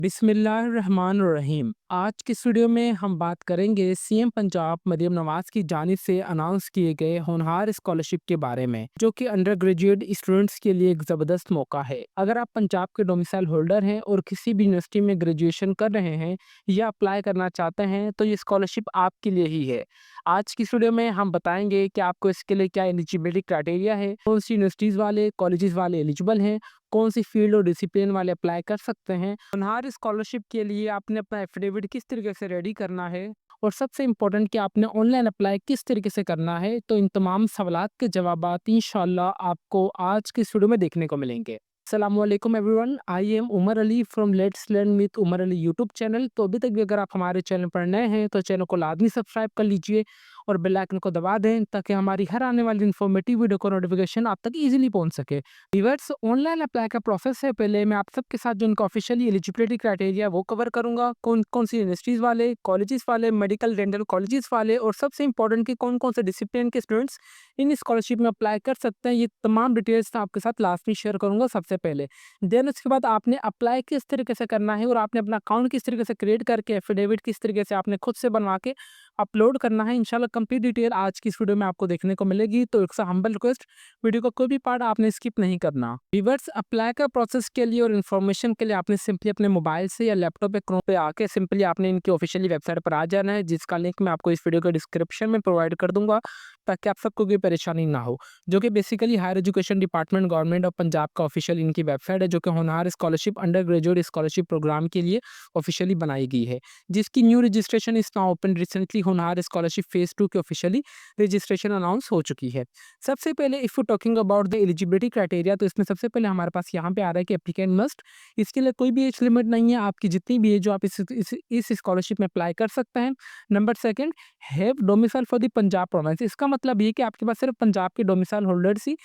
बिस्मिल्लाहिर्रहमानिर्रहीम। आज की इस वीडियो में हम बात करेंगे सीएम पंजाब मरियम नवाज की जानिब से अनाउंस किए गए होनहार स्कॉलरशिप के बारे में, जो कि अंडर ग्रेजुएट स्टूडेंट्स के लिए एक ज़बरदस्त मौका है। अगर आप पंजाब के डोमिसाइल होल्डर हैं और किसी भी यूनिवर्सिटी में ग्रेजुएशन कर रहे हैं या अप्लाई करना चाहते हैं, तो ये स्कॉलरशिप आपके लिए ही है। आज की इस वीडियो में हम बताएंगे कि आपको इसके लिए क्या एलिजिबिलिटी क्राइटेरिया है, कौन सी यूनिवर्सिटीज़ वाले कॉलेजेस वाले एलिजिबल हैं, कौन सी फील्ड और डिसिप्लिन वाले अप्लाई कर सकते हैं। होनहार स्कॉलरशिप के लिए आपने अपना एफिडेविट किस तरीके से रेडी करना है, और सबसे इम्पोर्टेंट कि आपने ऑनलाइन अप्लाई किस तरीके से करना है। तो इन तमाम सवालात के जवाबात इंशाल्लाह आपको आज की इस वीडियो में देखने को मिलेंगे। अस्सलामुअलैकुम everyone, I am Umar Ali from let's learn with Umar Ali YouTube channel. तो अभी तक भी अगर आप हमारे चैनल पर नए हैं तो चैनल को लाजमी सब्सक्राइब कर लीजिए और बेल आइकन को दबा दें, ताकि हमारी हर आने वाली इन्फॉर्मेटिव वीडियो का नोटिफिकेशन आप तक इजीली पहुंच सके। रिवर्स ऑनलाइन अप्लाई का प्रोसेस है, पहले मैं आप सबके साथ जो उनका ऑफिशियली एलिजिबिलिटी क्राइटेरिया वो कवर करूंगा, कौन कौन सी यूनिवर्सिटीज़ वाले, कॉलेजेस वाले, मेडिकल डेंटल कॉलेजेस वाले, और सबसे इंपॉर्टेंट कि कौन कौन से डिसिप्लिन के स्टूडेंट्स इन स्कॉलरशिप में अप्लाई कर सकते हैं। ये तमाम डिटेल्स आपके साथ लास्ट में शेयर करूंगा सबसे पहले। देन उसके बाद आपने अप्लाई किस तरीके से करना है और आपने अपना अकाउंट किस तरीके से क्रिएट करके एफिडेविट किस तरीके से आपने खुद से बनवा के अपलोड करना है। इंशाल्लाह कंप्लीट डिटेल आज की इस वीडियो में आपको देखने को मिलेगी। तो एक सा हम्बल रिक्वेस्ट, वीडियो का कोई भी पार्ट आपने स्किप नहीं करना। रिवर्स अप्लाई का प्रोसेस के लिए और इन्फॉर्मेशन के लिए आपने सिंपली अपने मोबाइल से या लैपटॉप पे क्रोम पे आके सिंपली आपने इनकी ऑफिशियली वेबसाइट पर आ जाना है, जिसका लिंक मैं आपको इस वीडियो के डिस्क्रिप्शन में प्रोवाइड कर दूंगा, ताकि आप सबको कोई परेशानी ना हो। जो कि basically higher education department government of Punjab का ऑफिशियल इनकी वेबसाइट है, जो कि Honhaar scholarship undergraduate scholarship program के लिए ऑफिशियली बनाई गई है, जिसकी new registration is now open. Recently Honhaar scholarship phase 2 की ऑफिशियली रजिस्ट्रेशन अनाउंस हो चुकी है। सबसे पहले if you talking about the eligibility criteria, तो इसमें सबसे पहले हमारे पास यहाँ पे आ रहा है कि एप्लीकेंट मस्ट, इसके लिए कोई भी एज लिमिट नहीं है, आपकी जितनी भी एज जो आप इस स्कॉलरशिप में अप्लाई कर सकते हैं। Number second, have domicile for the Punjab province, इसका मतलब ये कि आपके पास सिर्फ पंजाब के डोमिसाइल होल्डर्स ही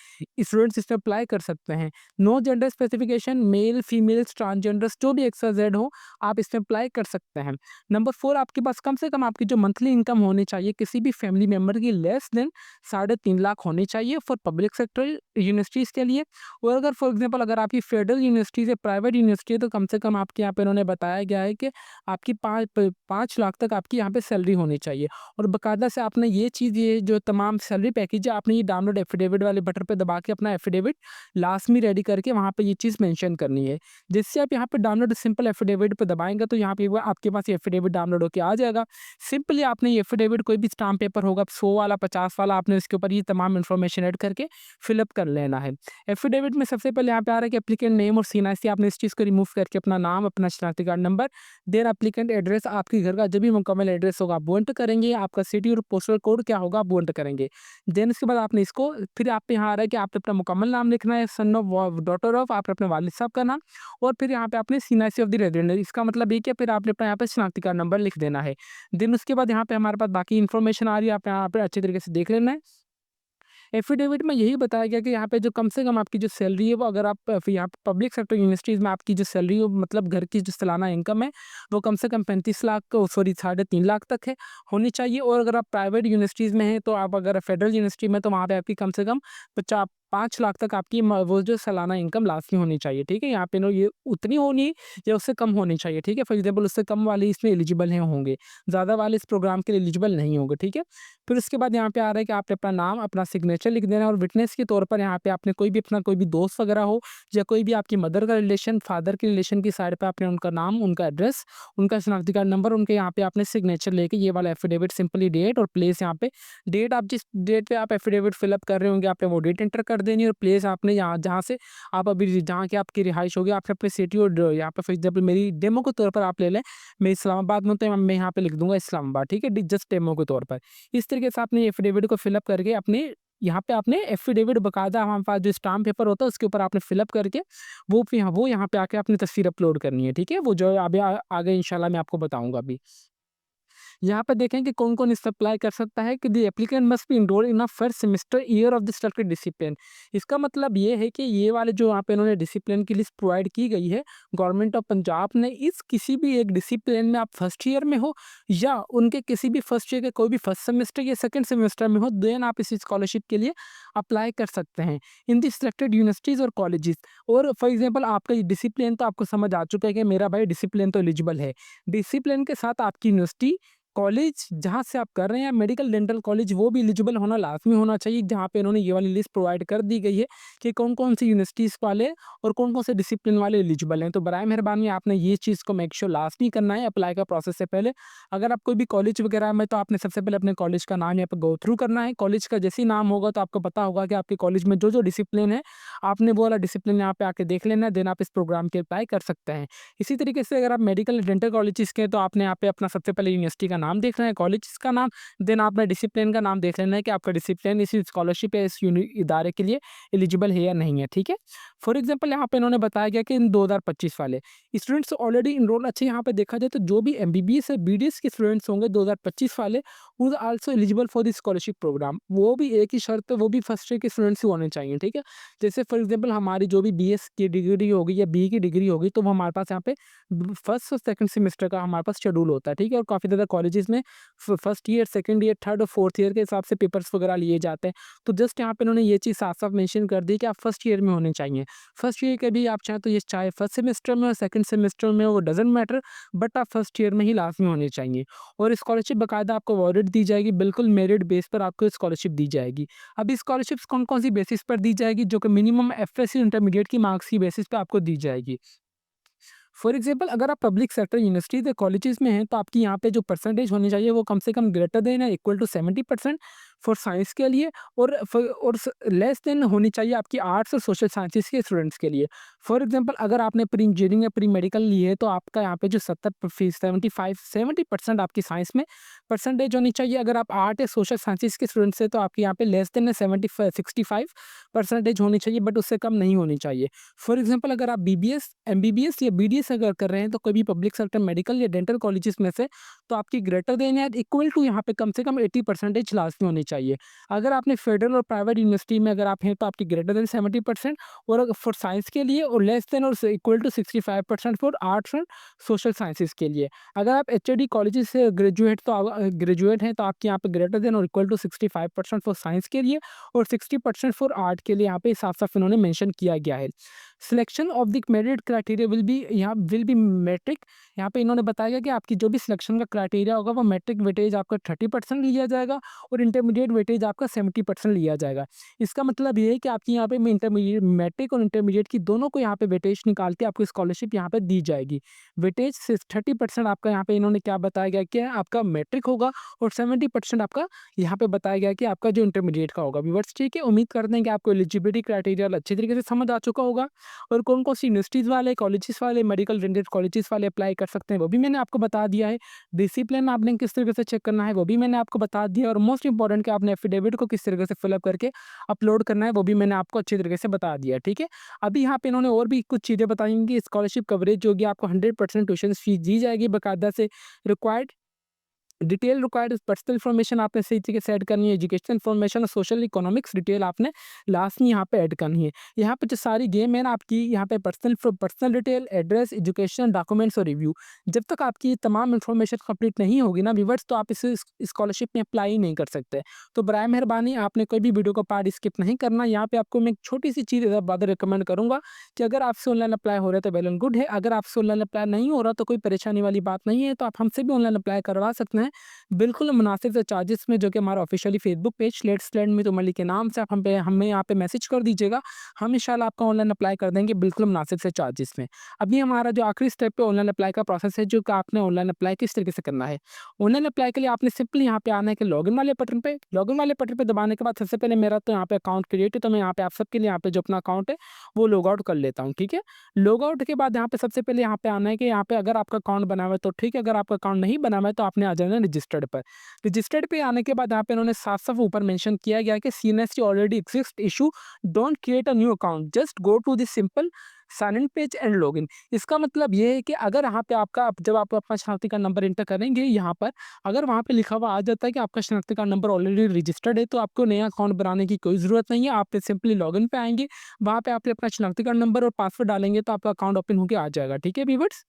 स्टूडेंट्स इसमें अप्लाई कर सकते हैं। No gender specification, male females transgenders जो भी XYZ हो, आप इसमें अप्लाई कर सकते हैं। नंबर 4, आपके पास कम से कम आपकी जो मंथली इनकम होनी चाहिए किसी भी फैमिली मेंबर की लेस देन 3.5 लाख होनी चाहिए फॉर पब्लिक सेक्टर यूनिवर्सिटीज़ के लिए। और अगर फॉर एग्जांपल अगर आपकी फेडरल यूनिवर्सिटीज़ या प्राइवेट यूनिवर्सिटी है, तो कम से कम आपके यहाँ पे उन्होंने बताया गया है कि आपकी 5 लाख तक आपकी यहाँ पे सैलरी होनी चाहिए। और बाकायदा से आपने ये चीज़, ये जो तमाम सैलरी पैकेज है, आपने ये डाउनलोड एफिडेविट वाले बटन पे दबा के अपना एफिडेविट लास्ट में रेडी करके वहाँ पे ये चीज़ मेंशन करनी है। जिससे आप यहाँ पे डाउनलोड सिंपल एफिडेविट पे दबाएंगे तो यहाँ पे वो आपके पास ये एफिडेविट डाउनलोड होके आ जाएगा। सिंपली आपने ये एफिडेविट, कोई भी स्टाम्प पेपर होगा 100 वाला 50 वाला, आपने इसके ऊपर ये तमाम इन्फॉर्मेशन ऐड करके फिलअप कर लेना है। एफिडेविट में सबसे पहले यहाँ पे आ रहा है कि एप्लीकेंट नेम और सीएनआईसी, आपने इस चीज़ को रिमूव करके अपना नाम, अपना शनाख्ती card number, then applicant address, आपके घर का जब भी मुकम्मल एड्रेस होगा आप वो एंटर करेंगे, आपका सिटी और पोस्टल कोड क्या होगा आप वो एंटर करेंगे। देन उसके बाद आपने इसको, फिर आप पे यहाँ आ रहा है कि आपने अपना मुकम्मल नाम लिखना है, सन ऑफ डॉटर ऑफ, आपने अपने वालिद साहब का नाम, और फिर यहाँ पे आपने सीएनआईसी ऑफ द रेजिडेंट, इसका मतलब ये कि फिर आपने अपना यहाँ पे शनाख्ती कार्ड नंबर लिख देना है। देन उसके बाद यहाँ पे हमारे पास बाकी इन्फॉर्मेशन आ रही है, आप यहाँ पे अच्छे तरीके से देख लेना है। एफिडेविट में यही बताया गया कि यहाँ पे जो कम से कम आपकी जो सैलरी है वो, अगर आप फिर यहाँ पे पब्लिक सेक्टर यूनिवर्सिटीज़ में आपकी जो सैलरी हो, मतलब घर की जो सालाना इनकम है, वो कम से कम 35 लाख, सॉरी 3.5 लाख तक है, होनी चाहिए। और अगर आप प्राइवेट यूनिवर्सिटीज़ में हैं, तो आप अगर फेडरल यूनिवर्सिटी में, तो वहाँ पे आपकी कम से कम 5 लाख तक आपकी वो जो सालाना इनकम लाजमी होनी चाहिए। ठीक है, यहाँ पे नो ये उतनी होनी या उससे कम होनी चाहिए। ठीक है, फॉर एग्जाम्पल उससे कम वाले इसमें एलिजिबल हैं होंगे, ज़्यादा वाले इस प्रोग्राम के लिए एलिजिबल नहीं होंगे। ठीक है, फिर उसके बाद यहाँ पे आ रहा है कि आपने अपना नाम, अपना सिग्नेचर लिख देना है, और विटनेस के तौर पर यहाँ पे आपने कोई भी दोस्त वगैरह हो, या कोई भी आपकी मदर का रिलेशन, फादर के रिलेशन की साइड पे आपने उनका नाम, उनका एड्रेस, उनका शनाख्ती कार्ड नंबर, उनके यहाँ पे आपने सिग्नेचर लेके ये वाला एफिडेविट, सिंपली डेट और प्लेस, यहाँ पे डेट, आप जिस डेट पे आप एफिडेविट फिलअप कर रहे होंगे आपने वो डेट एंटर कर देनी है, और प्लेस आपने यहाँ जहाँ से आप अभी जहाँ की आपकी रिहाइश होगी आपने अपने सिटी, और यहाँ पे फॉर एग्जाम्पल मेरी डेमो के तौर पर आप ले लें, मैं इस्लामाबाद में हूं, तो मैं यहाँ पे लिख दूंगा इस्लामाबाद। ठीक है, जस्ट डेमो के तौर पर। इस तरीके से आपने एफिडेविट को फिलअप करके अपने यहाँ पे आपने एफिडेविट बकायदा हमारे पास जो स्टाम्प पेपर होता है उसके ऊपर आपने फिलअप करके वो यहाँ पे आके अपनी तस्वीर अपलोड करनी है। ठीक है, वो जो आगे इंशाल्लाह मैं आपको बताऊंगा अभी। यहाँ पे देखें कि कौन-कौन इससे अप्लाई कर सकता है कि the applicant must be enrolled in a first semester year of the selected discipline. इसका मतलब ये है कि ये वाले जो यहाँ पे इन्होंने डिसिप्लिन की लिस्ट प्रोवाइड की गई है, गवर्नमेंट ऑफ पंजाब ने, इस किसी भी एक डिसिप्लिन में आप फर्स्ट ईयर में हो या उनके किसी भी फर्स्ट ईयर के कोई भी फर्स्ट सेमेस्टर या सेकंड सेमेस्टर में हो, देन आप इस स्कॉलरशिप के लिए अप्लाई कर सकते हैं इन दी सिलेक्टेड यूनिवर्सिटीज़ और कॉलेजेस। और फॉर एग्जांपल आपका ये डिसिप्लिन तो आपको समझ आ चुका है कि मेरा भाई डिसिप्लिन तो एलिजिबल है। डिसिप्लिन के साथ आपकी यूनिवर्सिटी, कॉलेज जहाँ से आप कर रहे हैं, मेडिकल डेंटल कॉलेज, वो भी एलिजिबल होना लाज़मी होना चाहिए, जहाँ पे इन्होंने ये वाली लिस्ट प्रोवाइड कर दी गई है कि कौन-कौन सी यूनिवर्सिटीज़ वाले और कौन-कौन से डिसिप्लिन वाले एलिजिबल हैं। तो बराए मेहरबानी आपने ये चीज़ को मेक श्योर लाज़मी करना है अप्लाई का प्रोसेस से पहले। अगर आप कोई भी कॉलेज वगैरह में, तो आपने सबसे पहले अपने कॉलेज का नाम यहाँ पे गो थ्रू करना है। कॉलेज का जैसे ही नाम होगा तो आपको पता होगा कि आपके कॉलेज में जो-जो डिसिप्लिन है, आपने वो वाला डिसिप्लिन यहाँ पे आके देख लेना है, देन आप इस प्रोग्राम के अप्लाई कर सकते हैं। इसी तरीके से अगर आप मेडिकल डेंटल कॉलेजेस के हैं, तो आपने यहाँ पे अपना सबसे पहले यूनिवर्सिटी का नाम देखना है, कॉलेज का नाम, देन आपने डिसिप्लिन का नाम देख लेना है कि आपका डिसिप्लिन इस स्कॉलरशिप या इस इदारे के लिए एलिजिबल है या नहीं है, ठीक है। फॉर एग्जांपल यहाँ पे इन्होंने बताया गया कि इन 2025 वाले स्टूडेंट्स ऑलरेडी इनरोल, अच्छा यहाँ पे देखा जाए तो जो भी एमबीबीएस या बीडीएस के स्टूडेंट्स होंगे 2025 वाले, वो also eligible for this scholarship program. वो भी एक ही शर्त है, वो भी फर्स्ट ईयर के स्टूडेंट्स ही होने चाहिए, ठीक है। जैसे फॉर एग्जांपल हमारी जो भी बीएस की डिग्री होगी या बी की डिग्री होगी, तो वो हमारे पास यहाँ पे फर्स्ट और सेकंड सेमेस्टर का हमारे पास शेड्यूल होता है, ठीक है। और काफ़ी ज़्यादा कॉलेजेस में first year, second year, third और फोर्थ ईयर के हिसाब से पेपर्स वगैरह लिए जाते हैं। तो जस्ट यहाँ पे इन्होंने ये चीज़ साफ-साफ मेंशन कर दी कि आप फर्स्ट ईयर में होने चाहिए। फर्स्ट ईयर के भी आप चाहें तो ये चाहे फर्स्ट सेमेस्टर में हो, सेकंड सेमेस्टर में हो, वो डज़न्ट मैटर, बट आप फर्स्ट ईयर में ही लाज़मी होने चाहिए। और स्कॉलरशिप बाकायदा आपको अवॉर्डेड दी जाएगी, बिल्कुल मेरिट बेस पर आपको स्कॉलरशिप दी जाएगी। अब स्कॉलरशिप्स कौन-कौन सी बेसिस पर दी जाएगी, जो कि मिनिमम एफएससी इंटरमीडिएट की मार्क्स की बेसिस पे आपको दी जाएगी। फॉर एग्जाम्पल अगर आप पब्लिक सेक्टर यूनिवर्सिटीज या कॉलेजेस में हैं, तो आपकी यहाँ पे जो परसेंटेज होनी चाहिए वो कम से कम ग्रेटर देन या इक्वल टू 70% फॉर साइंस के लिए, और लेस देन होनी चाहिए आपकी आर्ट्स और सोशल साइंसेज के स्टूडेंट्स के लिए। फॉर एग्जाम्पल अगर आपने प्री इंजीनियरिंग या प्री मेडिकल ली है, तो आपका यहाँ पे जो 70% आपकी साइंस में परसेंटेज होनी चाहिए। अगर आप आर्ट या सोशल साइंसेज के स्टूडेंट्स हैं, तो आपकी यहाँ पे लेस देन 65 परसेंटेज होनी चाहिए, बट उससे कम नहीं होनी चाहिए। फॉर एग्जाम्पल अगर आप बीबीएस, एमबीबीएस या बीडीएस अगर कर रहे हैं, तो कोई भी पब्लिक सेक्टर मेडिकल या डेंटल कॉलेजेस में से, तो आपकी ग्रेटर देन या इक्वल टू यहाँ पे कम से कम 80% लाजमी होनी चाहिए। अगर आपने फेडरल और प्राइवेट यूनिवर्सिटी में अगर आप हैं, तो आपकी ग्रेटर देन 70%, और अगर फॉर साइंस के लिए, और लेस देन और इक्वल टू 65% फॉर आर्ट्स और सोशल साइंसेज के लिए। अगर आप एचओडी कॉलेजेस से ग्रेजुएट हैं, तो आपके यहाँ पे ग्रेटर देन और इक्वल टू 65% फॉर साइंस के लिए और 60% फॉर आर्ट के लिए यहाँ पे साफ-साफ इन्होंने मेंशन किया गया है। Selection of the merit criteria will be matric. यहाँ पे इन्होंने बताया गया कि आपकी जो भी सिलेक्शन का क्राइटेरिया होगा, वो मैट्रिक वेटेज आपका 30% लिया जाएगा और इंटरमीडिएट वेटेज आपका 70% लिया जाएगा। इसका मतलब ये है कि आपकी यहाँ पे इंटरमीडिएट, मैट्रिक और इंटरमीडिएट की दोनों को यहाँ पे वेटेज निकाल के आपको स्कॉलरशिप यहाँ पे दी जाएगी। वेटेज से 30% आपका यहाँ पे इन्होंने क्या बताया गया कि आपका मैट्रिक होगा, और 70% आपका यहाँ पे बताया गया कि आपका जो इंटरमीडिएट का होगा। व्यूअर्स, ठीक है, उम्मीद करते हैं कि आपको एलिजिबिलिटी क्राइटेरिया अच्छी तरीके से समझ आ चुका होगा, और कौन-कौन सी यूनिवर्सिटीज़ वाले, कॉलेजेस वाले, मेडिकल डेंटल कॉलेजेस वाले अप्लाई कर सकते हैं, वो भी मैंने आपको बता दिया है। डिसिप्लिन आपने किस तरीके से चेक करना है, वो भी मैंने आपको बता दिया, और मोस्ट इंपॉर्टेंट कि आपने एफिडेविट को किस तरीके से फिलअप करके अपलोड करना है, वो भी मैंने आपको अच्छी तरीके से बता दिया, ठीक है। अभी यहाँ पे इन्होंने और भी कुछ चीज़ें बताएँगी। स्कॉलरशिप कवरेज जो होगी, आपको 100% ट्यूशन फीस दी जाएगी बाकायदा से। Required detail required personal information आपने सही तरीके से ऐड करनी है। एजुकेशनल इन्फॉर्मेशन और सोशल इकोनॉमिक्स डिटेल आपने लास्ट में यहाँ पे ऐड करनी है। यहाँ पे जो सारी गेम है ना आपकी, यहाँ पे personal detail, address, education, documents और रिव्यू, जब तक आपकी ये तमाम इन्फॉर्मेशन कंप्लीट नहीं होगी ना व्यूअर्स, तो आप इस स्कॉलरशिप में अप्लाई नहीं कर सकते। तो बराए मेहरबानी आपने कोई भी वीडियो का पार्ट स्किप नहीं करना। यहाँ पे आपको मैं एक छोटी सी चीज़ बात रिकमेंड करूँगा कि अगर आपसे ऑनलाइन अप्लाई हो रहा है तो वेल एंड गुड है। अगर आपसे ऑनलाइन अप्लाई नहीं हो रहा तो कोई परेशानी वाली बात नहीं है, तो आप हमसे भी ऑनलाइन अप्लाई करवा सकते हैं बिल्कुल मुनासिब से चार्जेस में, जो कि हमारा officially Facebook page let's learn with Umar Ali के नाम से आप हमें यहाँ पे मैसेज कर दीजिएगा। हम इंशाल्लाह आपका ऑनलाइन अप्लाई कर देंगे बिल्कुल मुनासिब से चार्जेस में। अभी हमारा जो आखिरी स्टेप है ऑनलाइन अप्लाई का प्रोसेस है, जो कि आपने ऑनलाइन अप्लाई किस तरीके से करना है। ऑनलाइन अप्लाई के लिए आपने सिंपली यहाँ पे आना है कि लॉगिन वाले बटन पे दबाने के बाद सबसे पहले मेरा तो यहाँ पे अकाउंट क्रिएट है, तो मैं यहाँ पे आप सबके लिए यहाँ पे जो अपना अकाउंट है वो लॉग आउट कर लेता हूँ, ठीक है। लॉग आउट के बाद यहाँ पे सबसे पहले यहाँ पे आना है कि यहाँ पे अगर आपका अकाउंट बना हुआ है तो ठीक है, अगर आपका अकाउंट नहीं बना हुआ है तो आपने आ जाना है रजिस्टर्ड पर। रजिस्टर्ड पे आने के बाद यहाँ पे इन्होंने साफ-साफ ऊपर मेंशन किया गया है कि CNSC already exist issue, don't create a new account, just go to this simple sign in page and login. इसका मतलब ये है कि अगर यहाँ पे आपका जब आप अपना शनाख्ती कार्ड नंबर एंटर करेंगे यहाँ पर, अगर वहाँ पे लिखा हुआ आ जाता है कि आपका शनाख्ती कार्ड नंबर ऑलरेडी रजिस्टर्ड है, तो आपको नया अकाउंट बनाने की कोई ज़रूरत नहीं है। आप सिंपली लॉगिन पे आएँगे, वहाँ पे आप अपना शनाख्ती कार्ड नंबर और पासवर्ड डालेंगे तो आपका अकाउंट ओपन होके आ जाएगा। ठीक है व्यूअर्स?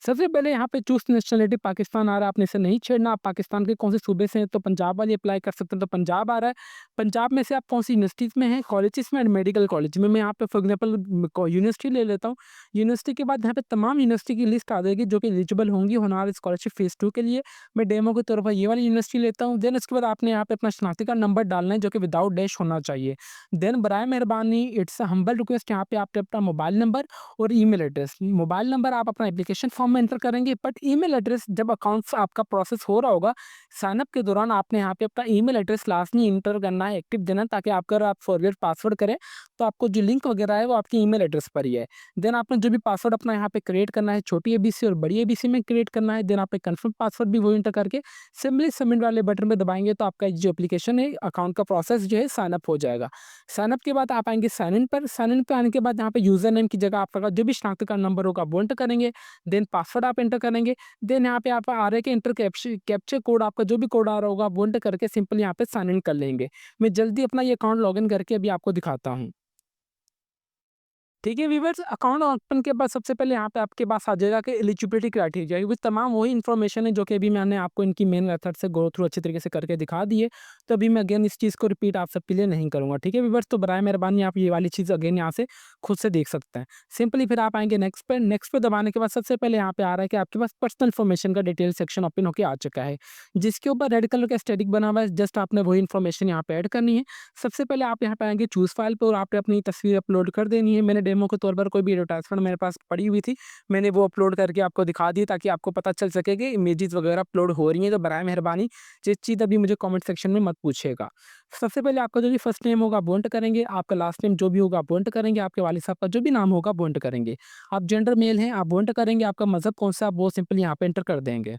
सबसे पहले यहाँ पे चूज़ नेशनैलिटी पाकिस्तान आ रहा है, आपने इसे नहीं छेड़ना। आप पाकिस्तान के कौन-से सूबे से हैं, तो पंजाब वाली अप्लाई कर सकते हैं, तो पंजाब आ रहा है। पंजाब में से आप कौन-सी यूनिवर्सिटीज़ में हैं, कॉलेजेस में एंड मेडिकल कॉलेज में। मैं यहाँ पे फॉर एग्ज़ाम्पल को यूनिवर्सिटी ले लेता हूँ। यूनिवर्सिटी के बाद यहाँ पे तमाम यूनिवर्सिटी की लिस्ट आ जाएगी जो कि एलिजिबल होंगी होनहार स्कॉलरशिप फेज़ 2 के लिए। मैं डेमो के तौर पर ये वाली यूनिवर्सिटी लेता हूँ। देन उसके बाद आपने यहाँ पे अपना शनाख्ती कार्ड नंबर डालना है जो कि विदाउट डैश होना चाहिए। देन बराए मेहरबानी इट्स अ हम्बल रिक्वेस्ट, यहाँ पे आपने अपना मोबाइल नंबर और ईमेल एड्रेस। मोबाइल नंबर आप अपना एप्लीकेशन फॉर्म में एंटर करेंगे, बट ईमेल एड्रेस जब अकाउंट्स आपका प्रोसेस हो रहा होगा, साइन अप के दौरान आपने यहाँ पे अपना ईमेल एड्रेस लाजमी एंटर करना है, एक्टिव देना है, ताकि आप अगर आप फॉरगेट पासवर्ड करें तो आपको जो लिंक वगैरह है वो आपकी ईमेल एड्रेस पर ही है। देन आपने जो भी पासवर्ड अपना यहाँ पे क्रिएट करना है, छोटी एबीसी और बड़ी एबीसी में क्रिएट करना है। देन आपने कंफर्म पासवर्ड भी वो एंटर करके सिंपली सबमिट वाले बटन पे दबाएंगे तो आपका जो एप्लीकेशन है, अकाउंट का प्रोसेस जो है साइन अप हो जाएगा। साइन अप के बाद आप आएंगे साइन इन पर। साइन इन पे आने के बाद यहाँ पे यूजर नेम की जगह आपका जो भी शनाख्ती कार्ड नंबर होगा वो एंटर करेंगे। देन पासवर्ड आप एंटर करेंगे। देन यहाँ पे आप आ रहा है कि इंटर कैप्चर कोड, आपका जो भी कोड आ रहा होगा वो एंटर करके सिंपली यहाँ पे साइन इन कर लेंगे। मैं जल्दी अपना ये अकाउंट लॉगिन करके अभी आपको दिखाता हूँ। ठीक है व्यूअर्स, अकाउंट ओपन के बाद सबसे पहले यहाँ पे आपके पास आ जाएगा कि एलिजिबिलिटी क्राइटेरिया, ये तमाम वही इन्फॉर्मेशन है जो कि अभी मैंने आपको इनकी मेन मेथड से गो थ्रू अच्छी तरीके से करके दिखा दी है। तो अभी मैं अगेन इस चीज़ को रिपीट आप सबके लिए नहीं करूँगा। ठीक है व्यूअर्स, तो बराए मेहरबानी आप ये वाली चीज़ अगेन यहाँ से खुद से देख सकते हैं। सिंपली फिर आप आएंगे नेक्स्ट पे। नेक्स्ट पे दबाने के बाद सबसे पहले यहाँ पे आ रहा है कि आपके पास पर्सनल इन्फॉर्मेशन का डिटेल सेक्शन ओपन होकर आ चुका है, जिसके ऊपर रेड कलर का स्टैटिक बना हुआ है। जस्ट आपने वही इन्फॉर्मेशन यहाँ पे ऐड करनी है। सबसे पहले आप यहाँ पे आएंगे चूज़ फाइल पे और आपने अपनी तस्वीर अपलोड कर देनी है। मैंने डेमो के तौर पर कोई भी एडवर्टाइजमेंट मेरे पास पड़ी हुई थी, मैंने वो अपलोड करके आपको दिखा दी ताकि आपको पता चल सके कि इमेजेस वगैरह अपलोड हो रही हैं। तो बराए मेहरबानी ये चीज़ अभी मुझे कमेंट सेक्शन में मत पूछिएगा। सबसे पहले आपका जो भी फर्स्ट नेम होगा वो एंटर करेंगे, आपका लास्ट नेम जो भी होगा वो एंटर करेंगे, आपके वालिद साहब का जो भी नाम होगा वो एंटर करेंगे। आप जेंडर मेल हैं आप वो एंटर करेंगे, आपका मज़हब कौन सा आप वो सिंपली यहाँ पे एंटर कर देंगे।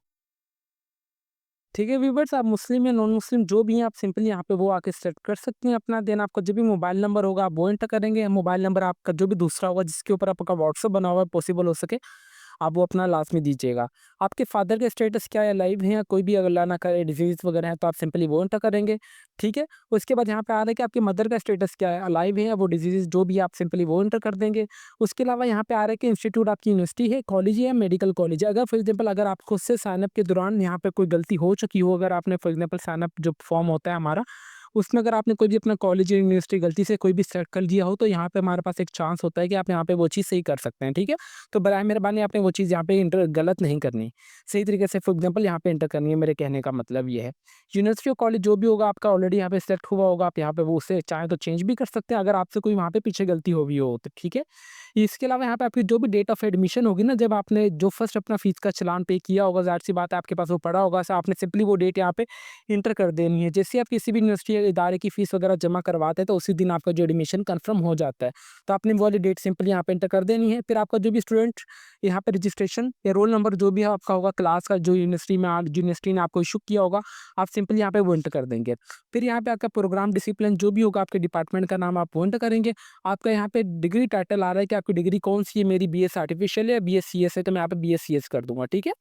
ठीक है व्यूवर्स, आप मुस्लिम या नॉन मुस्लिम जो भी हैं आप सिंपली यहाँ पे वो आके सेट कर सकते हैं अपना। देन आपका जो भी मोबाइल नंबर होगा आप वो एंटर करेंगे। मोबाइल नंबर आपका जो भी दूसरा होगा जिसके ऊपर आपका व्हाट्सअप बना हुआ है, पॉसिबल हो सके आप वो अपना लास्ट में दीजिएगा। आपके फादर का स्टेटस क्या है, लाइव है या कोई भी अगर अल्लाह ना करे डिजीज़ वगैरह है तो आप सिंपली वो एंटर करेंगे। ठीक है? उसके बाद यहाँ पे आ रहा है कि आपकी मदर का स्टेटस क्या है, अलाइव है या वो डिजीज़ जो भी है, आप सिंपली वो एंटर कर देंगे। उसके अलावा यहाँ पे आ रहा है कि इंस्टीट्यूट आपकी यूनिवर्सिटी है, कॉलेज है या मेडिकल कॉलेज है। अगर फॉर एग्ज़ाम्पल अगर आप खुद से साइन अप के दौरान यहाँ पे कोई गलती हो चुकी हो, अगर आपने फॉर एग्ज़ाम्पल साइन अप जो फॉर्म होता है हमारा, उसमें अगर आपने कोई भी अपना कॉलेज या यूनिवर्सिटी गलती से कोई भी सेलेक्ट कर दिया हो, तो यहाँ पे हमारे पास एक चांस होता है कि आप यहाँ पे वो चीज़ सही कर सकते हैं। ठीक है? तो बराए मेहरबानी आपने वो चीज़ यहाँ पे इंटर गलत नहीं करनी। सही तरीके से फॉर एग्ज़ाम्पल यहाँ पे एंटर करनी है, मेरे कहने का मतलब ये है। यूनिवर्सिटी और कॉलेज जो भी होगा आपका ऑलरेडी यहाँ पे सिलेक्ट हुआ होगा, आप यहाँ पे वो उसे चाहें तो चेंज भी कर सकते हैं अगर आपसे कोई वहाँ पे पीछे गलती हुई हो तो, ठीक है? इसके अलावा यहाँ पे आपकी जो भी डेट ऑफ एडमिशन होगी ना, जब आपने जो फर्स्ट अपना फीस का चालान पे किया होगा, ज़ाहिर-सी बात है आपके पास वो पड़ा होगा, सो आपने सिंपली वो डेट यहाँ पे एंटर कर देनी है। जैसे आप किसी भी यूनिवर्सिटी या इदारे की फीस वगैरह जमा करवाते हैं तो उसी दिन आपका जो एडमिशन कन्फर्म हो जाता है। तो आपने वो वाली डेट सिंपली यहाँ पे एंटर कर देनी है। फिर आपका जो भी स्टूडेंट यहाँ पे रजिस्ट्रेशन या रोल नंबर जो भी है आपका होगा, क्लास का जो यूनिवर्सिटी ने आपको इशू किया होगा, आप सिंपली यहाँ पे वो एंटर कर देंगे। फिर यहाँ पे आपका प्रोग्राम डिसिप्लिन जो भी होगा, आपके डिपार्टमेंट का नाम आप वो एंटर करेंगे। आपका यहाँ पे डिग्री टाइटल आ रहा है कि आपकी डिग्री कौन-सी है, मेरी बीएस आर्टिफिशियल है या बीएस सीएस है, तो मैं यहाँ पे बीएस सीएस कर दूँगा, ठीक है?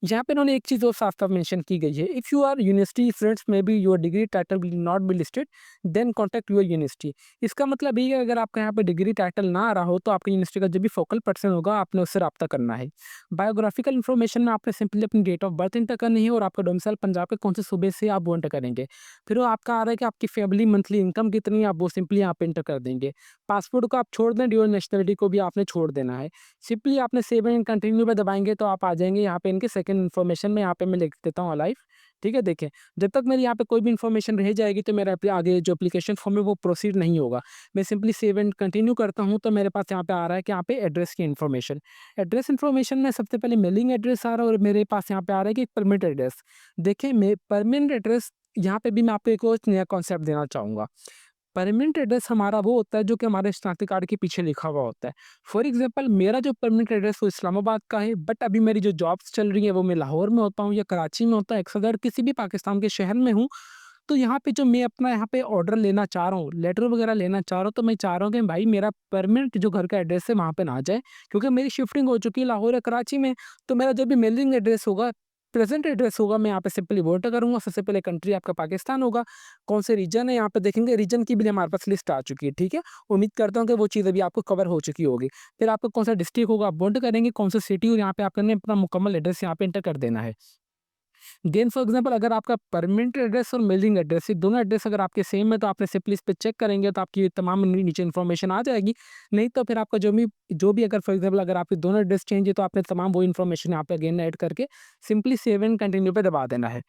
यहाँ पे इन्होंने एक चीज़ और साफ-साफ मेंशन की गई है, if you are university students may be your degree title will not be listed, then contact your university. इसका मतलब ये है अगर आपका यहाँ पे डिग्री टाइटल ना आ रहा हो तो आपकी यूनिवर्सिटी का जो भी फोकल पर्सन होगा आपने उससे राब्ता करना है। बायोग्राफिकल इन्फॉर्मेशन में आपने सिंपली अपनी डेट ऑफ बर्थ एंटर करनी है और आपका डोमिसाइल पंजाब के कौन से सूबे से आप वो एंटर करेंगे। फिर वो आपका आ रहा है कि आपकी फैमिली मंथली इनकम कितनी है, आप वो सिंपली यहाँ पे एंटर कर देंगे। पासपोर्ट को आप छोड़ दें, ड्यूअल नेशनलिटी को भी आपने छोड़ देना है। सिंपली आपने सेव एंड कंटिन्यू पे दबाएँगे तो आप आ जाएँगे यहाँ पे इनके सेकंड इन्फॉर्मेशन में, यहाँ पे मैं लिख देता हूँ अलाइव। ठीक है? देखें, जब तक मेरी यहाँ पे कोई भी इन्फॉर्मेशन रह जाएगी तो मेरा आगे जो एप्लीकेशन फॉर्म है वो प्रोसीड नहीं होगा। मैं सिंपली सेव एंड कंटिन्यू करता हूँ तो मेरे पास यहाँ पे आ रहा है कि यहाँ पे एड्रेस की इन्फॉर्मेशन। एड्रेस इन्फॉर्मेशन में सबसे पहले मेलिंग एड्रेस आ रहा है और मेरे पास यहाँ पे आ रहा है कि परमिट एड्रेस। देखें, मैं परमानेंट एड्रेस यहाँ पे भी मैं आपको एक और नया कॉन्सेप्ट देना चाहूँगा। परमानेंट एड्रेस हमारा वो होता है जो कि हमारे शनाख्ती कार्ड के पीछे लिखा हुआ होता है। फॉर एग्ज़ाम्पल मेरा जो परमानेंट एड्रेस वो इस्लामाबाद का है, बट अभी मेरी जो जॉब्स चल रही है वो मैं लाहौर में होता हूँ या कराची में होता हूँ, एक्स अगर किसी भी पाकिस्तान के शहर में हूँ, तो यहाँ पे जो मैं अपना यहाँ पे ऑर्डर लेना चाह रहा हूँ, लेटर वगैरह लेना चाह रहा हूँ, तो मैं चाह रहा हूँ कि भाई मेरा परमानेंट जो घर का एड्रेस है वहाँ पे ना जाए, क्योंकि मेरी शिफ्टिंग हो चुकी है लाहौर या कराची में। तो मेरा जो भी मेलिंग एड्रेस होगा, प्रेज़ेंट एड्रेस होगा, मैं यहाँ पे सिंपली वो एंटर करूँगा। सबसे पहले कंट्री आपका पाकिस्तान होगा। कौन से रीजन है यहाँ पे देखेंगे, रीजन की भी हमारे पास लिस्ट आ चुकी है, ठीक है? उम्मीद करता हूँ कि वो चीज़ अभी आपको कवर हो चुकी होगी। फिर आपको कौन सा डिस्ट्रिक्ट होगा, आप वो एंटर करेंगे, कौन सा सिटी हो, यहाँ पे आपने अपना मुकम्मल एड्रेस यहाँ पे एंटर कर देना है। देन फॉर एग्जांपल अगर आपका परमानेंट एड्रेस और मेलिंग एड्रेस, ये दोनों एड्रेस अगर आपके सेम है, तो आपने सिंपली इस पे चेक करेंगे तो आपकी तमाम नीचे इन्फॉर्मेशन आ जाएगी। नहीं तो फिर आपका जो भी अगर फॉर एग्जांपल अगर आपके दोनों एड्रेस चेंज है, तो आपने तमाम वो इन्फॉर्मेशन यहाँ पे अगेन ऐड करके सिंपली सेव एंड कंटिन्यू पे दबा देना है।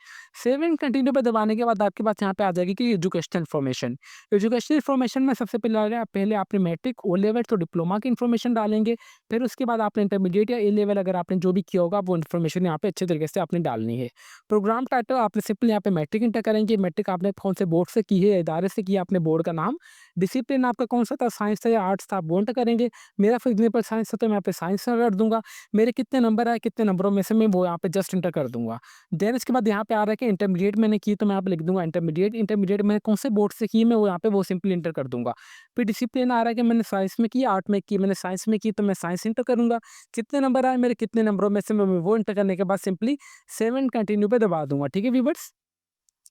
सेव एंड कंटिन्यू पे दबाने के बाद आपके पास यहाँ पे आ जाएगी कि एजुकेशनल इन्फॉर्मेशन। एजुकेशनल इन्फॉर्मेशन में सबसे पहले आपने मैट्रिक, ओ लेवल तो डिप्लोमा की इन्फॉर्मेशन डालेंगे। फिर उसके बाद आपने इंटरमीडिएट या ए लेवल अगर आपने जो भी किया होगा, वो इन्फॉर्मेशन यहाँ पे अच्छे तरीके से आपने डालनी है। प्रोग्राम टाइटल आपने सिंपली यहाँ पे मैट्रिक इंटर करेंगे। मैट्रिक आपने कौन से बोर्ड से की है, इदारे से की है, आपने बोर्ड का नाम। डिसिप्लिन आपका कौन सा था, साइंस था या आर्ट्स था, आप वो एंटर करेंगे। मेरा फॉर एग्जाम्पल साइंस था, तो मैं यहाँ पे साइंस कर दूंगा। मेरे कितने नंबर आए, कितने नंबरों में से मैं वो यहाँ पे जस्ट इंटर कर दूंगा। देन इसके बाद यहाँ पे आ रहा है कि इंटरमीडिएट मैंने की, तो मैं यहाँ पे लिख दूंगा इंटरमीडिएट। इंटरमीडिएट मैंने कौन से बोर्ड से की, मैं वो यहाँ पे वो सिंपली इंटर कर दूंगा। फिर डिसिप्लिन आ रहा है कि मैंने साइंस में की, आर्ट में की, मैंने साइंस में की, तो मैं साइंस इंटर करूंगा। कितने नंबर आए मेरे, कितने नंबरों में से मैं वो इंटर करने के बाद सिंपली सेव एंड कंटिन्यू पे दबा दूंगा। ठीक है व्यूअर्स,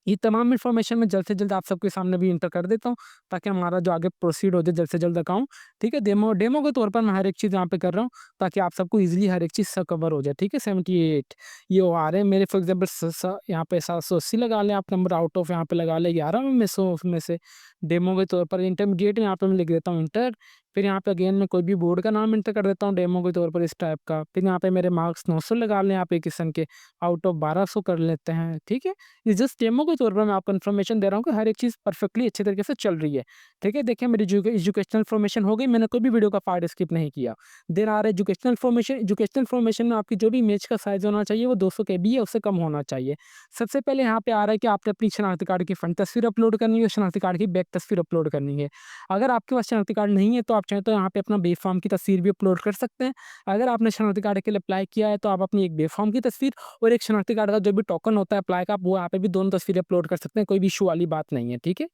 ये तमाम इन्फॉर्मेशन मैं जल्द से जल्द आप सबके सामने भी इंटर कर देता हूँ, ताकि हमारा जो आगे प्रोसीड हो जाए जल्द से जल्द अकाउंट। ठीक है, डेमो डेमो के तौर पर मैं हर एक चीज़ यहाँ पे कर रहा हूँ, ताकि आप सबको इजीली हर एक चीज़ सब कवर हो जाए। ठीक है, 78 ये वो आ रहे हैं मेरे फॉर एग्जाम्पल यहाँ पे 780 लगा लें आप नंबर, आउट ऑफ यहाँ पे लगा लें 11 में 100 में से। डेमो के तौर पर इंटरमीडिएट यहाँ पे मैं लिख देता हूँ इंटर। फिर यहाँ पे अगेन मैं कोई भी बोर्ड का नाम इंटर कर देता हूँ डेमो के तौर पर इस टाइप का। फिर यहाँ पे मेरे मार्क्स 900 लगा लें आप एक किस्म के, आउट ऑफ 1200 कर लेते हैं। ठीक है, ये जस्ट डेमो के तौर पर मैं आपको इन्फॉर्मेशन दे रहा हूँ कि हर एक चीज़ परफेक्टली अच्छे तरीके से चल रही है। ठीक है, देखिए मेरी एजुकेशनल इन्फॉर्मेशन हो गई, मैंने कोई भी वीडियो का पार्ट स्किप नहीं किया। देन आ रहा है एजुकेशनल इन्फॉर्मेशन। एजुकेशनल इन्फॉर्मेशन में आपकी जो भी इमेज का साइज होना चाहिए वो 200 KB है, उससे कम होना चाहिए। सबसे पहले यहाँ पे आ रहा है कि आपने अपनी शनाख्ती कार्ड की फ्रंट तस्वीर अपलोड करनी है, शनाख्ती कार्ड की बैक तस्वीर अपलोड करनी है। अगर आपके पास शनाख्ती कार्ड नहीं है, तो आप चाहें तो यहाँ पे अपना बेफार्म की तस्वीर भी अपलोड कर सकते हैं। अगर आपने शनाख्ती कार्ड के लिए अप्लाई किया है, तो आप अपनी एक बेफार्म की तस्वीर और एक शनाख्ती कार्ड का जो भी टोकन होता है अप्लाई का, आप वो यहाँ पे भी दोनों तस्वीरें अपलोड कर सकते हैं, कोई भी इशू वाली बात नहीं है। ठीक है,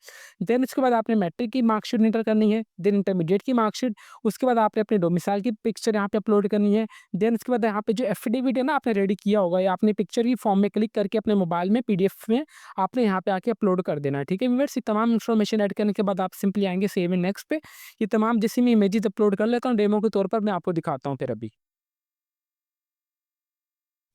देन उसके बाद आपने मैट्रिक की मार्कशीट इंटर करनी है, देन इंटरमीडिएट की मार्कशीट, उसके बाद आपने अपने डोमिसाइल की पिक्चर यहाँ पे अपलोड करनी है। देन उसके बाद यहाँ पे जो एफिडेविट है ना आपने रेडी किया होगा, या आपने पिक्चर की फॉर्म में क्लिक करके अपने मोबाइल में PDF में आपने यहाँ पे आके अपलोड कर देना है। ठीक है व्यूअर्स, ये तमाम इन्फॉर्मेशन ऐड करने के बाद आप सिंपली आएंगे सेव एंड नेक्स्ट पे। ये तमाम जैसे मैं इमेजेस अपलोड कर लेता हूँ डेमो के तौर पर, मैं आपको दिखाता हूँ फिर अभी।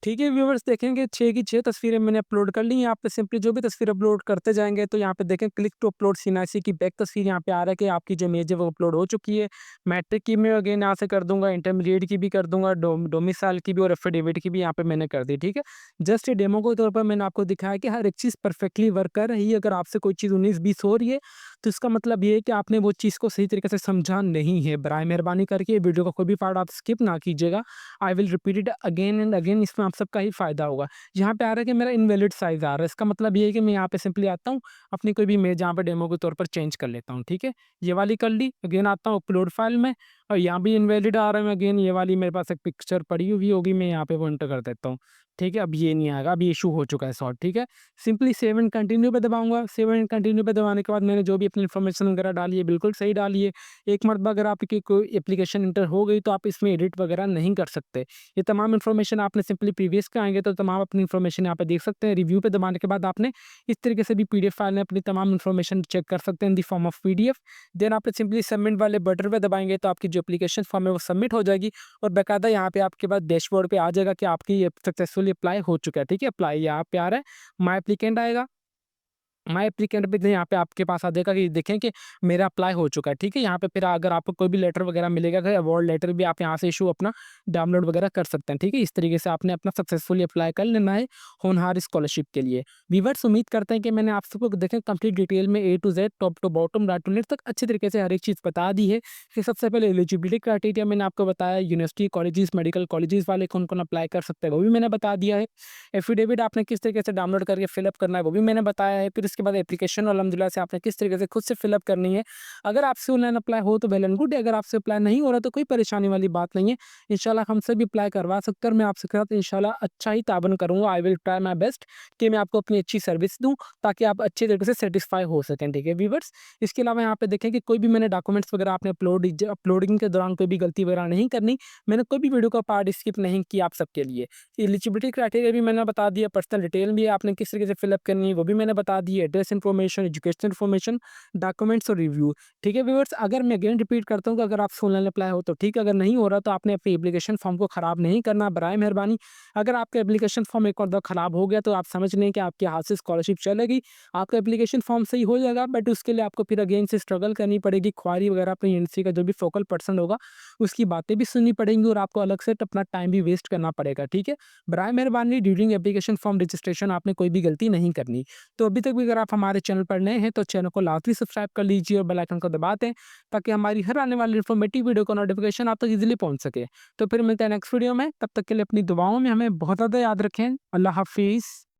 ठीक है व्यूअर्स, देखेंगे 6 की 6 तस्वीरें मैंने अपलोड कर ली हैं। आप पे सिंपली जो भी तस्वीर अपलोड करते जाएंगे, तो यहाँ पे देखें क्लिक टू अपलोड सीनासी की बैक तस्वीर यहाँ पे आ रहा है कि आपकी जो इमेज है वो अपलोड हो चुकी है। मैट्रिक की मैं अगेन यहाँ से कर दूंगा, इंटरमीडिएट की भी कर दूंगा, डोमिसाइल की भी और एफिडेविट की भी यहाँ पे मैंने कर दी। ठीक है, जस्ट ये डेमो के तौर पर मैंने आपको दिखाया कि हर एक चीज़ परफेक्टली वर्क कर रही है। अगर आपसे कोई चीज़ 19-20 हो रही है, तो इसका मतलब ये है कि आपने वो चीज़ को सही तरीके से समझा नहीं है। बराए मेहरबानी करके वीडियो का कोई भी पार्ट आप स्किप ना कीजिएगा। I will repeat it again and again, इसमें आप सबका ही फ़ायदा होगा। यहाँ पे आ रहा है कि मेरा इनवैलिड साइज़ आ रहा है, इसका मतलब ये है कि मैं यहाँ पे सिंपली आता हूँ, अपनी कोई भी इमेज यहाँ पे डेमो के तौर पर चेंज कर लेता हूँ। ठीक है, ये वाली कर ली, अगेन आता हूँ अपलोड फाइल में, और यहाँ भी इनवैलिड आ रहा है, मैं अगेन ये वाली मेरे पास एक पिक्चर पड़ी हुई होगी, मैं यहाँ पे वो एंटर कर देता हूँ। ठीक है, अब ये नहीं आएगा, अब ये इशू हो चुका है सॉर्ट। ठीक है, सिंपली सेव एंड कंटिन्यू पे दबाऊंगा। सेव एंड कंटिन्यू पे दबाने के बाद मैंने जो भी अपनी इन्फॉर्मेशन वगैरह डाली है बिल्कुल सही डाली है। एक मरतबा अगर आपकी कोई एप्लीकेशन इंटर हो गई, तो आप इसमें एडिट वगैरह नहीं कर सकते। ये तमाम इन्फॉर्मेशन आपने सिंपली प्रीवियस के आएंगे तो तमाम अपनी इन्फॉर्मेशन यहाँ पे देख सकते हैं। रिव्यू पे दबाने के बाद आपने इस तरीके से भी PDF फाइल में अपनी तमाम इन्फॉर्मेशन चेक कर सकते हैं in the form of PDF। Then आपने सिंपली सबमिट वाले बटन पे दबाएंगे, तो आपकी जो एप्लीकेशन फॉर्म है वो सबमिट हो जाएगी, और बाकायदा यहाँ पे आपके पास डैशबोर्ड पे आ जाएगा कि आपकी ये सक्सेसफुली अप्लाई हो चुका है। ठीक है, अप्लाई यहाँ पे आ रहा है, माई एप्लीकेंट आएगा। माय एप्लीकेंट पे यहाँ पे आपके पास आ जाएगा कि देखें कि मेरा अप्लाई हो चुका है। ठीक है, यहाँ पे फिर अगर आपको कोई भी लेटर वगैरह मिलेगा, अगर अवार्ड लेटर भी आप यहाँ से इशू अपना डाउनलोड वगैरह कर सकते हैं। ठीक है, इस तरीके से आपने अपना सक्सेसफुली अप्लाई कर लेना है होनहार स्कॉलरशिप के लिए। व्यूअर्स, उम्मीद करते हैं कि मैंने आप सबको देखें कंप्लीट डिटेल में A to Z top to bottom right to left तक अच्छे तरीके से हर एक चीज़ बता दी है। कि सबसे पहले एलिजिबिलिटी क्राइटेरिया मैंने आपको बताया, यूनिवर्सिटी कॉलेजेस मेडिकल कॉलेजेस वाले कौन कौन अप्लाई कर सकते हैं वो भी मैंने बता दिया है। एफिडेविट आपने किस तरीके से डाउनलोड करके फिलअप करना है वो भी मैंने बताया है। फिर इसके उसके बाद एप्लीकेशन अल्हम्दुलिल्लाह से आपने किस तरीके से खुद से फिलअप करनी है। अगर आपसे ऑनलाइन अप्लाई हो तो वेल एंड गुड, अगर आपसे अप्लाई नहीं हो रहा तो कोई परेशानी वाली बात नहीं है। इंशाल्लाह हमसे भी अप्लाई करवा सकते हैं और मैं आपके साथ इंशाल्लाह अच्छा ही ताबन करूँगा। I will try my best कि मैं आपको अपनी अच्छी सर्विस दूँ, ताकि आप अच्छे तरीके से सैटिस्फाई हो सकें, ठीक है व्यूअर्स। इसके अलावा यहाँ पे देखें कि कोई भी मैंने डॉक्यूमेंट्स वगैरह आपने अपलोडिंग के दौरान कोई भी गलती वगैरह नहीं करनी। मैंने कोई भी वीडियो का पार्ट स्किप नहीं किया आप सबके लिए। एलिजिबिलिटी क्राइटेरिया भी मैंने बता दिया, पर्सनल डिटेल भी आपने किस तरीके से फिलअप करनी है वो भी मैंने बता दी, address information, education information, documents और रिव्यू, ठीक है व्यूअर्स। अगर मैं अगेन रिपीट करता हूँ कि अगर आपसे ऑनलाइन अप्लाई हो तो ठीक है, अगर नहीं हो रहा तो आपने अपनी एप्लीकेशन फॉर्म को खराब नहीं करना, बराए मेहरबानी। अगर आपका एप्लीकेशन फॉर्म एक और दफ़ा खराब हो गया तो आप समझ लें कि आपके हाथ से स्कॉलरशिप चलेगी। आपका एप्लीकेशन फॉर्म सही हो जाएगा, बट उसके लिए आपको फिर अगेन से स्ट्रगल करनी पड़ेगी। क्वारी वगैरह अपनी एजेंसी का जो भी फोकल पर्सन होगा उसकी बातें भी सुननी पड़ेंगी और आपको अलग से अपना टाइम भी वेस्ट करना पड़ेगा, ठीक है। बराए मेहरबानी ड्यूरिंग एप्लीकेशन फॉर्म रजिस्ट्रेशन आपने कोई भी गलती नहीं करनी। तो अभी तक भी अगर आप हमारे चैनल पर नए हैं तो चैनल को लाजमी सब्सक्राइब कर लीजिए और बेल आइकन को दबा दें, ताकि हमारी हर आने वाली इन्फॉर्मेटिव वीडियो का नोटिफिकेशन आप तक इजीली पहुंच सके। तो फिर मिलते हैं नेक्स्ट वीडियो में, तब तक के लिए अपनी दुआओं में हमें बहुत ज़्यादा याद रखें। अल्लाह हाफिज़।